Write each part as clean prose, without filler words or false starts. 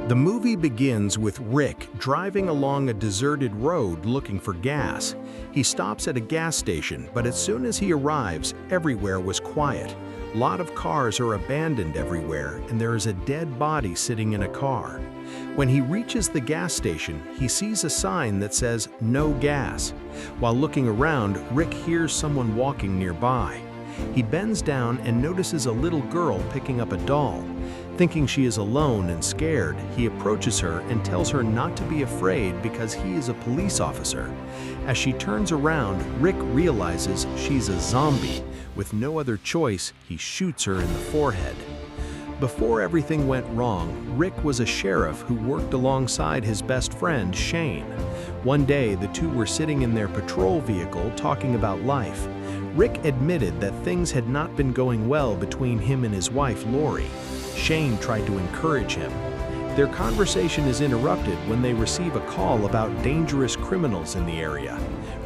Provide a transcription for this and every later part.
The movie begins with Rick driving along a deserted road looking for gas. He stops at a gas station, but as soon as he arrives, everywhere was quiet. A lot of cars are abandoned everywhere, and there is a dead body sitting in a car. When he reaches the gas station, he sees a sign that says, "No gas." While looking around, Rick hears someone walking nearby. He bends down and notices a little girl picking up a doll. Thinking she is alone and scared, he approaches her and tells her not to be afraid because he is a police officer. As she turns around, Rick realizes she's a zombie. With no other choice, he shoots her in the forehead. Before everything went wrong, Rick was a sheriff who worked alongside his best friend, Shane. One day, the two were sitting in their patrol vehicle talking about life. Rick admitted that things had not been going well between him and his wife, Lori. Shane tried to encourage him. Their conversation is interrupted when they receive a call about dangerous criminals in the area.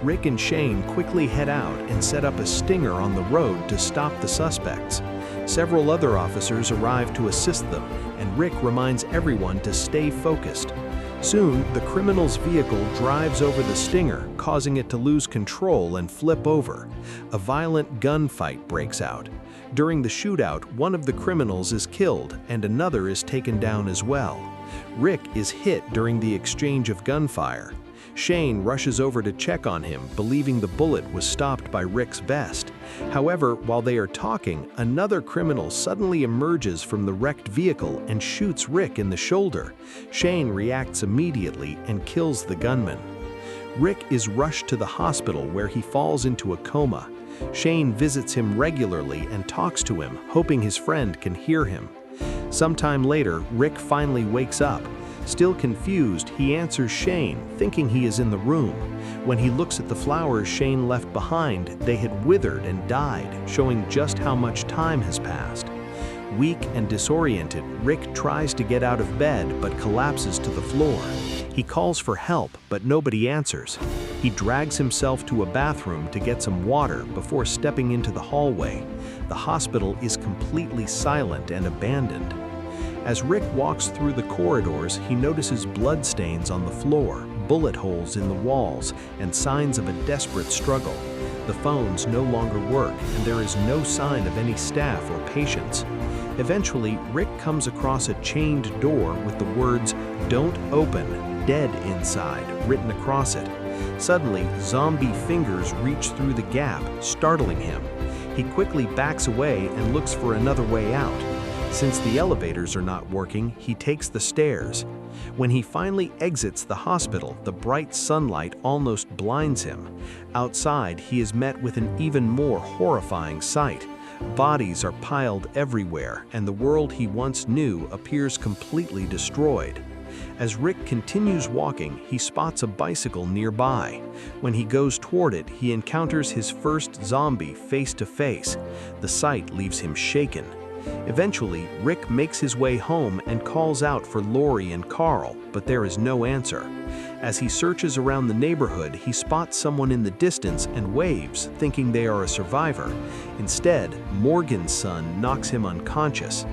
Rick and Shane quickly head out and set up a stinger on the road to stop the suspects. Several other officers arrive to assist them, and Rick reminds everyone to stay focused. Soon, the criminal's vehicle drives over the stinger, causing it to lose control and flip over. A violent gunfight breaks out. During the shootout, one of the criminals is killed and another is taken down as well. Rick is hit during the exchange of gunfire. Shane rushes over to check on him, believing the bullet was stopped by Rick's vest. However, while they are talking, another criminal suddenly emerges from the wrecked vehicle and shoots Rick in the shoulder. Shane reacts immediately and kills the gunman. Rick is rushed to the hospital where he falls into a coma. Shane visits him regularly and talks to him, hoping his friend can hear him. Sometime later, Rick finally wakes up. Still confused, he answers Shane, thinking he is in the room. When he looks at the flowers Shane left behind, they had withered and died, showing just how much time has passed. Weak and disoriented, Rick tries to get out of bed but collapses to the floor. He calls for help, but nobody answers. He drags himself to a bathroom to get some water before stepping into the hallway. The hospital is completely silent and abandoned. As Rick walks through the corridors, he notices bloodstains on the floor, bullet holes in the walls, and signs of a desperate struggle. The phones no longer work, and there is no sign of any staff or patients. Eventually, Rick comes across a chained door with the words, "Don't open, dead inside," written across it. Suddenly, zombie fingers reach through the gap, startling him. He quickly backs away and looks for another way out. Since the elevators are not working, he takes the stairs. When he finally exits the hospital, the bright sunlight almost blinds him. Outside, he is met with an even more horrifying sight. Bodies are piled everywhere, and the world he once knew appears completely destroyed. As Rick continues walking, he spots a bicycle nearby. When he goes toward it, he encounters his first zombie face to face. The sight leaves him shaken. Eventually, Rick makes his way home and calls out for Lori and Carl, but there is no answer. As he searches around the neighborhood, he spots someone in the distance and waves, thinking they are a survivor. Instead, Morgan's son knocks him unconscious.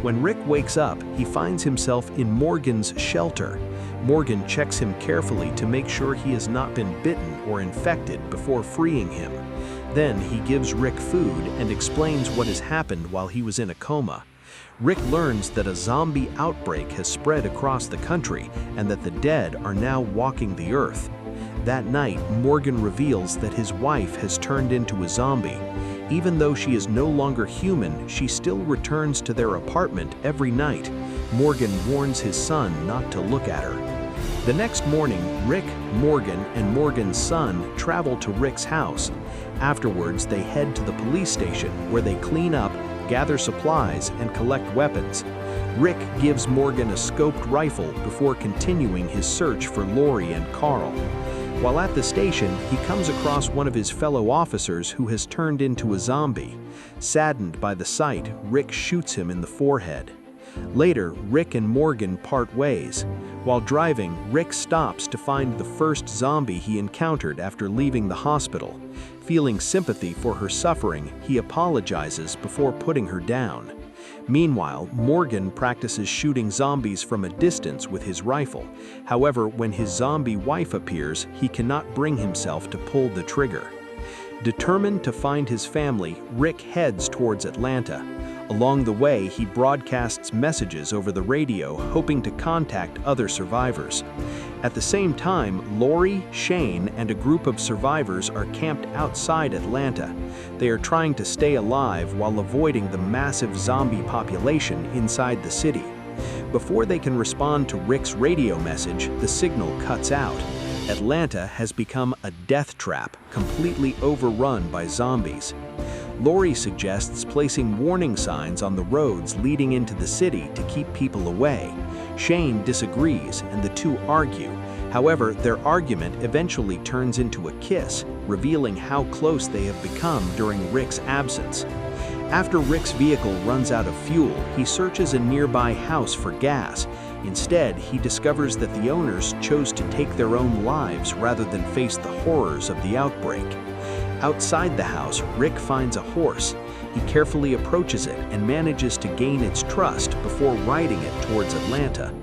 When Rick wakes up, he finds himself in Morgan's shelter. Morgan checks him carefully to make sure he has not been bitten or infected before freeing him. Then he gives Rick food and explains what has happened while he was in a coma. Rick learns that a zombie outbreak has spread across the country and that the dead are now walking the earth. That night, Morgan reveals that his wife has turned into a zombie. Even though she is no longer human, she still returns to their apartment every night. Morgan warns his son not to look at her. The next morning, Rick, Morgan, and Morgan's son travel to Rick's house. Afterwards, they head to the police station where they clean up, gather supplies, and collect weapons. Rick gives Morgan a scoped rifle before continuing his search for Lori and Carl. While at the station, he comes across one of his fellow officers who has turned into a zombie. Saddened by the sight, Rick shoots him in the forehead. Later, Rick and Morgan part ways. While driving, Rick stops to find the first zombie he encountered after leaving the hospital. Feeling sympathy for her suffering, he apologizes before putting her down. Meanwhile, Morgan practices shooting zombies from a distance with his rifle. However, when his zombie wife appears, he cannot bring himself to pull the trigger. Determined to find his family, Rick heads towards Atlanta. Along the way, he broadcasts messages over the radio, hoping to contact other survivors. At the same time, Lori, Shane, and a group of survivors are camped outside Atlanta. They are trying to stay alive while avoiding the massive zombie population inside the city. Before they can respond to Rick's radio message, the signal cuts out. Atlanta has become a death trap, completely overrun by zombies. Lori suggests placing warning signs on the roads leading into the city to keep people away. Shane disagrees, and the two argue. However, their argument eventually turns into a kiss, revealing how close they have become during Rick's absence. After Rick's vehicle runs out of fuel, he searches a nearby house for gas. Instead, he discovers that the owners chose to take their own lives rather than face the horrors of the outbreak. Outside the house, Rick finds a horse. He carefully approaches it and manages to gain its trust before riding it towards Atlanta.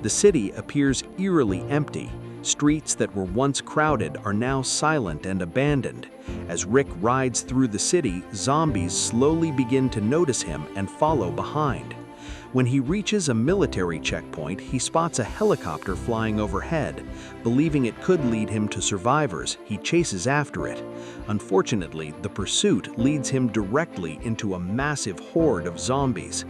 The city appears eerily empty. Streets that were once crowded are now silent and abandoned. As Rick rides through the city, zombies slowly begin to notice him and follow behind. When he reaches a military checkpoint, he spots a helicopter flying overhead. Believing it could lead him to survivors, he chases after it. Unfortunately, the pursuit leads him directly into a massive horde of zombies.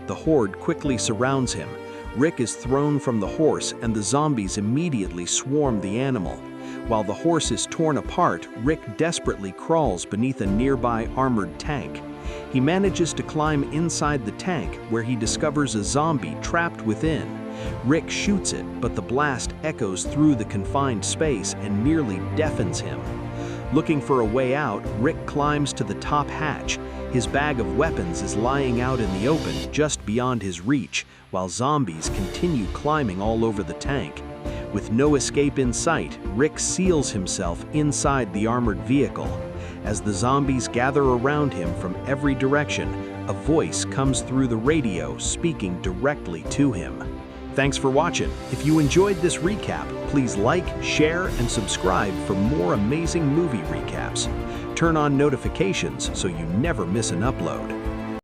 The horde quickly surrounds him. Rick is thrown from the horse, and the zombies immediately swarm the animal. While the horse is torn apart, Rick desperately crawls beneath a nearby armored tank. He manages to climb inside the tank, where he discovers a zombie trapped within. Rick shoots it, but the blast echoes through the confined space and nearly deafens him. Looking for a way out, Rick climbs to the top hatch. His bag of weapons is lying out in the open just beyond his reach, while zombies continue climbing all over the tank. With no escape in sight, Rick seals himself inside the armored vehicle. As the zombies gather around him from every direction, a voice comes through the radio speaking directly to him. Thanks for watching. If you enjoyed this recap, please like, share, and subscribe for more amazing movie recaps. Turn on notifications so you never miss an upload.